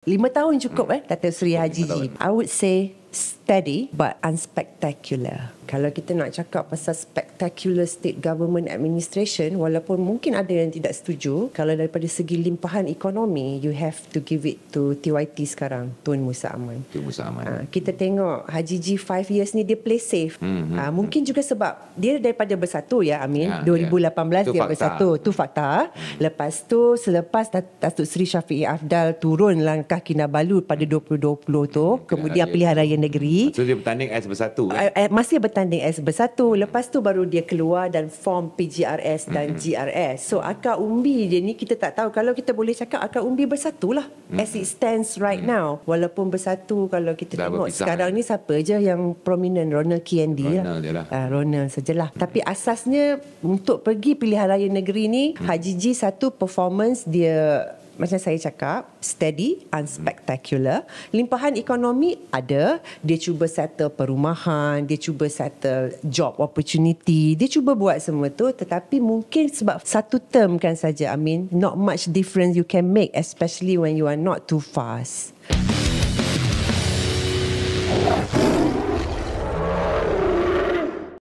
5 tahun cukup Datuk Seri Haji G. I would say steady but unspectacular. Kalau kita nak cakap pasal spectacular state government administration, walaupun mungkin ada yang tidak setuju, kalau daripada segi limpahan ekonomi, you have to give it to TYT sekarang, Tun Musa Aman. Kita tengok Haji G 5 years ni dia play safe. Mungkin juga sebab dia daripada bersatu Amin. 2018 dia bersatu. Tu fakta. Lepas tu selepas Datuk Seri Syafiee Afdal turun langkah Kinabalu pada 2020 tu, kemudian pilihan raya negeri. So dia bertanding as bersatu masih bertanding as bersatu. Lepas tu baru dia keluar dan form PGRS dan GRS. So akar umbi dia ni kita tak tahu. Kalau kita boleh cakap akar umbi bersatulah as it stands right now. Walaupun bersatu, kalau kita dah tengok sekarang ni siapa je yang prominent, Ronald KND Ronald sajalah. Tapi asasnya untuk pergi pilihan raya negeri ni, Haji G satu performance dia macam saya cakap, steady, unspectacular. Limpahan ekonomi ada. Dia cuba settle perumahan, dia cuba settle job opportunity, dia cuba buat semua tu. Tetapi mungkin sebab satu term kan saja, Amin, not much difference you can make, especially when you are not too fast.